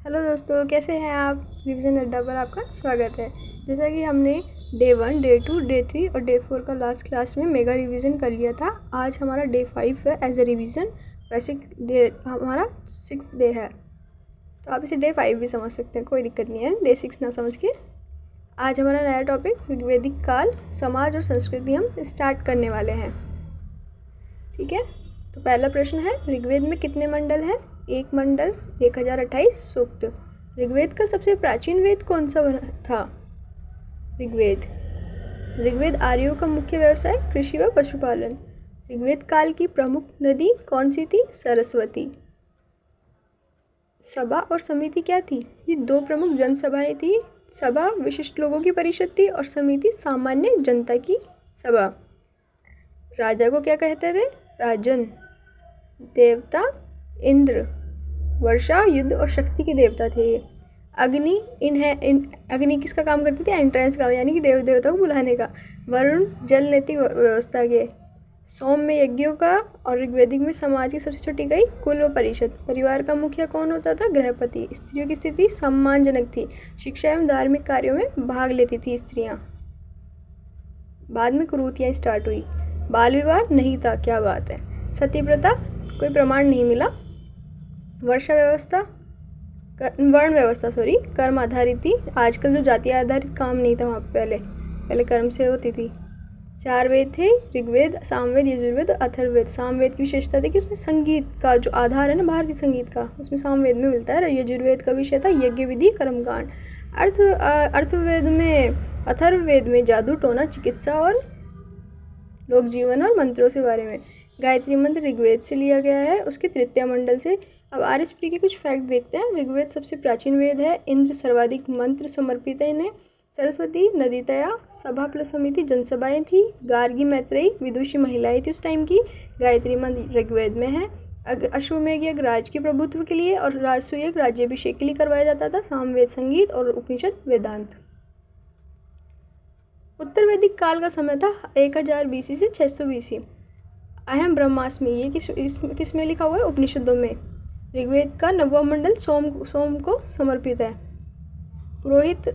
Hello दोस्तों, कैसे हैं आप। रिवीजन अड्डा पर आपका स्वागत है। जैसा कि हमने डे 1, डे 2, डे 3 और डे 4 का लास्ट क्लास में मेगा रिवीजन कर लिया था। आज हमारा डे 5 है एज ए रिवीजन। वैसे डे हमारा 6th डे है, तो आप इसे डे 5 भी समझ सकते हैं, कोई दिक्कत नहीं है डे 6 ना समझ के। आज हमारा नया टॉपिक ऋग्वेदिक काल, समाज और संस्कृति हम स्टार्ट करने वाले हैं। ठीक है, तो पहला प्रश्न है, ऋग्वेद में कितने मंडल हैं। एक मंडल, 1028 सूक्त। ऋग्वेद का सबसे प्राचीन वेद कौन सा था। ऋग्वेद आर्यों का मुख्य व्यवसाय कृषि व पशुपालन। ऋग्वेद काल की प्रमुख नदी कौन सी थी। सरस्वती। सभा और समिति क्या थी। ये दो प्रमुख जनसभाएं थी। सभा विशिष्ट लोगों की परिषद थी और समिति सामान्य जनता की सभा। राजा को क्या कहते थे। राजन। देवता इंद्र, वर्षा, युद्ध और शक्ति के देवता थे ये। अग्नि अग्नि किसका काम करती थी। एंट्रेंस का, यानी कि देव देवता को बुलाने का। वरुण जल नीति व्यवस्था के। सोम में यज्ञों का और ऋग्वेदिक में समाज की सबसे छोटी इकाई कुल व परिषद। परिवार का मुखिया कौन होता था। गृहपति। स्त्रियों की स्थिति सम्मानजनक थी। शिक्षा एवं धार्मिक कार्यों में भाग लेती थी स्त्रियां। बाद में कुरीतियाँ स्टार्ट हुई। बाल विवाह नहीं था, क्या बात है। सती प्रथा कोई प्रमाण नहीं मिला। वर्ण व्यवस्था कर्म आधारित थी। आजकल जो जाति आधारित काम नहीं था वहाँ पहले कर्म से होती थी। 4 वेद थे, ऋग्वेद, सामवेद, यजुर्वेद, अथर्ववेद। सामवेद की विशेषता थी कि उसमें संगीत का जो आधार है ना, भारतीय संगीत का, उसमें सामवेद में मिलता है। यजुर्वेद का विषय था यज्ञ विधि कर्मकांड। अथर्ववेद में जादू टोना चिकित्सा और लोक जीवन और मंत्रों से बारे में। गायत्री मंत्र ऋग्वेद से लिया गया है, उसके तृतीय मंडल से। अब आरएसपी के कुछ फैक्ट देखते हैं। ऋग्वेद सबसे प्राचीन वेद है। इंद्र सर्वाधिक मंत्र समर्पित है इन्हें। सरस्वती नदीतया, सभा प्लस समिति जनसभाएं थी। गार्गी मैत्रेयी विदुषी महिलाएं थी उस टाइम की। गायत्री मंत्र ऋग्वेद में है। अश्वमेध यज्ञ राज के प्रभुत्व के लिए और राजसूय यज्ञ राज्याभिषेक के लिए करवाया जाता था। सामवेद संगीत और उपनिषद वेदांत। उत्तर वैदिक काल का समय था 1000 BC से 600 BC। अहम ब्रह्मास्मि, ये किस में लिखा हुआ है। उपनिषदों में। ऋग्वेद का 9वां मंडल सोम को समर्पित है। पुरोहित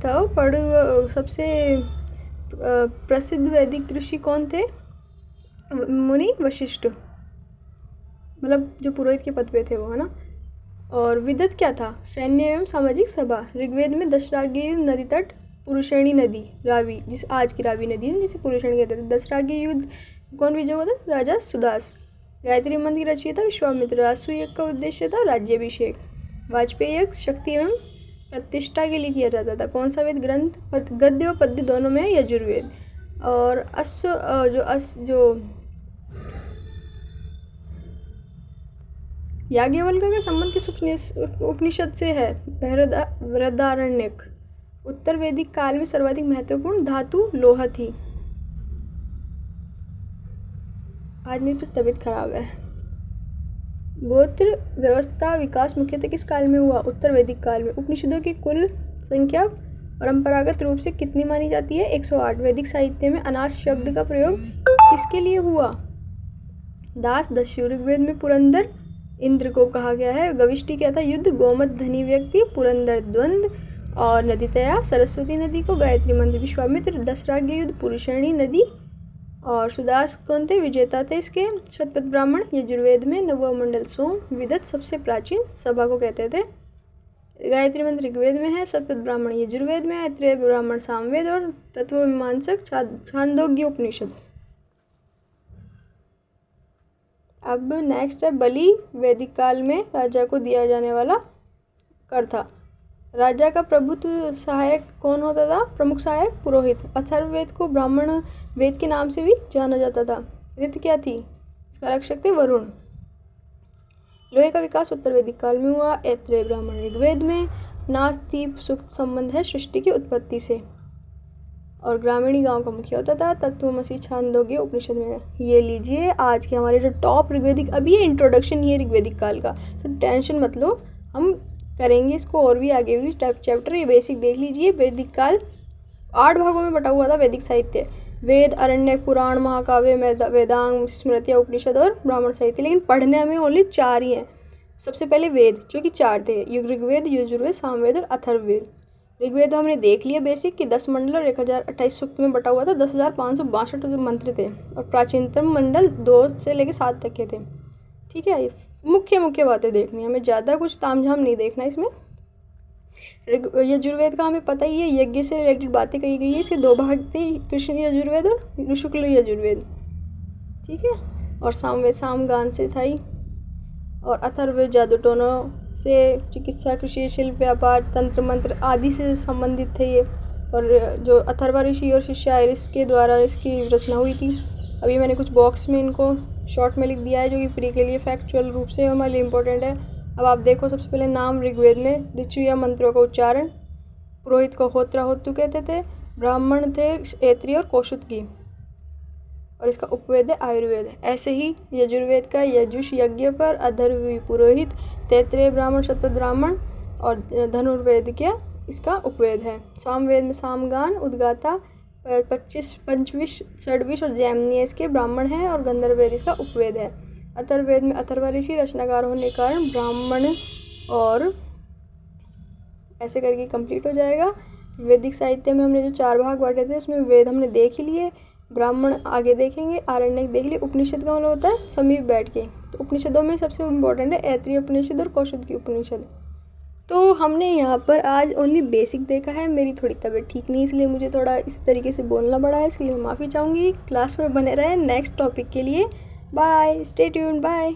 था वो सबसे प्रसिद्ध वैदिक ऋषि कौन थे। मुनि वशिष्ठ, मतलब जो पुरोहित के पद पे थे वो, है ना। और विदत क्या था। सैन्य एवं सामाजिक सभा। ऋग्वेद में दशरागी नदी तट, पुरुषणी नदी, रावी, जिस आज की रावी नदी है जिसे पुरुषणी कहते थे। दशरागी युद्ध कौन विजय हुआ था। राजा सुदास। गायत्री मंत्र की रचयिता विश्वामित्र। राजसूय यज्ञ का उद्देश्य था राज्याभिषेक। वाजपेयी यज्ञ शक्ति एवं प्रतिष्ठा के लिए किया जाता था। कौन सा वेद ग्रंथ गद्य व पद्य दोनों में है। यजुर्वेद। और याज्ञवल्क्य का संबंध किस उपनिषद से है। बृहदारण्यक। उत्तर वैदिक काल में सर्वाधिक महत्वपूर्ण धातु लोहा थी। आज मेरी तो तबीयत खराब है। गोत्र व्यवस्था विकास मुख्यतः किस काल में हुआ। उत्तर वैदिक काल में। उपनिषदों की कुल संख्या परंपरागत रूप से कितनी मानी जाती है। 108। वैदिक साहित्य में अनास शब्द का प्रयोग किसके लिए हुआ। दास दस्यु। ऋग्वेद में पुरंदर इंद्र को कहा गया है। गविष्टि क्या था। युद्ध। गोमत धनी व्यक्ति। पुरंदर द्वंद्व। और नदीतया सरस्वती नदी को। गायत्री मंत्र विश्वामित्र। दशराग्य युद्ध पुरुषणी नदी। और सुदास कौन थे, विजेता थे इसके। शतपथ ब्राह्मण। यजुर्वेद में 9वां मंडल सोम। विदत सबसे प्राचीन सभा को कहते थे। गायत्री मंत्र ऋग्वेद में है। शतपथ ब्राह्मण यजुर्वेद में है। त्रय ब्राह्मण सामवेद और तत्वमीमांसक छांदोग्य उपनिषद। अब नेक्स्ट है बलि। वैदिक काल में राजा को दिया जाने वाला कर था। राजा का प्रभुत्व सहायक कौन होता था। प्रमुख सहायक पुरोहित। अथर्ववेद को ब्राह्मण वेद के नाम से भी जाना जाता था। ऋत क्या थी, इसका रक्षक थे वरुण। लोहे का विकास उत्तर वैदिक काल में हुआ। ऐत्रेय ब्राह्मण। ऋग्वेद में नास्तीप सूक्त संबंध है सृष्टि की उत्पत्ति से। और ग्रामीणी गांव का मुखिया होता था। तत्वमसी छांदोग्य उपनिषद में। ये लीजिए आज के हमारे जो टॉप ऋग्वेदिक, अभी ये इंट्रोडक्शन ही है ऋग्वेदिक काल का, तो टेंशन मत लो, हम करेंगे इसको और भी आगे भी चैप्टर। ये बेसिक देख लीजिए। वैदिक काल 8 भागों में बटा हुआ था। वैदिक साहित्य वेद, अरण्यक, पुराण, महाकाव्य, वेदांग, स्मृतियाँ, उपनिषद और ब्राह्मण साहित्य। लेकिन पढ़ने में ओनली 4 ही हैं। सबसे पहले वेद जो कि 4 थे, ऋग्वेद, यजुर्वेद, सामवेद और अथर्ववेद। ऋग्वेद हमने देख लिया बेसिक कि 10 मंडल और 1028 सूक्त में बटा हुआ था, 10,562 मंत्र थे और प्राचीनतम मंडल 2 से लेकर 7 तक के थे। ठीक है, मुख्य मुख्य बातें देखनी है, हमें ज़्यादा कुछ तामझाम नहीं देखना इसमें। यजुर्वेद का हमें पता ही है, यज्ञ से रिलेटेड बातें कही गई है। इसके 2 भाग थे, कृष्ण यजुर्वेद और शुक्ल यजुर्वेद। ठीक है, और सामवेद सामगान से था ही, और अथर्ववेद जादू टोनों से, चिकित्सा, कृषि, शिल्प, व्यापार, तंत्र मंत्र आदि से संबंधित थे ये। और जो अथर्वा ऋषि और शिष्य आयरिस के द्वारा इसकी रचना हुई थी। अभी मैंने कुछ बॉक्स में इनको शॉर्ट में लिख दिया है जो कि प्री के लिए फैक्चुअल रूप से हमारे लिए इम्पोर्टेंट है। अब आप देखो, सबसे पहले नाम ऋग्वेद में ऋचु या मंत्रों का उच्चारण, पुरोहित को होत्रा होतु कहते थे, ब्राह्मण थे ऐत्री और कौशुतकी, और इसका उपवेद है आयुर्वेद। ऐसे ही यजुर्वेद का यजुष यज्ञ पर, अथर्व पुरोहित, तैत्रेय ब्राह्मण, शतपथ ब्राह्मण, और धनुर्वेद के इसका उपवेद है। सामवेद में सामगान, उद्गाता, 25, पंचविश, षड्विश और जैमिनी इसके ब्राह्मण हैं, और गंधर्ववेद इसका उपवेद है। अथर्ववेद में अथर्वा ऋषि रचनाकार होने के कारण ब्राह्मण, और ऐसे करके कंप्लीट हो जाएगा। वैदिक साहित्य में हमने जो 4 भाग बांटे थे उसमें वेद हमने देख ही लिए, ब्राह्मण आगे देखेंगे, आरण्यक देख लिए। उपनिषद का मतलब होता है समीप बैठ के, तो उपनिषदों में सबसे इम्पोर्टेंट है ऐत्रेय उपनिषद और कौशिकी उपनिषद। तो हमने यहाँ पर आज ओनली बेसिक देखा है। मेरी थोड़ी तबीयत ठीक नहीं, इसलिए मुझे थोड़ा इस तरीके से बोलना पड़ा है, इसलिए मैं माफ़ी चाहूँगी। क्लास में बने रहे नेक्स्ट टॉपिक के लिए। Bye, stay tuned, bye.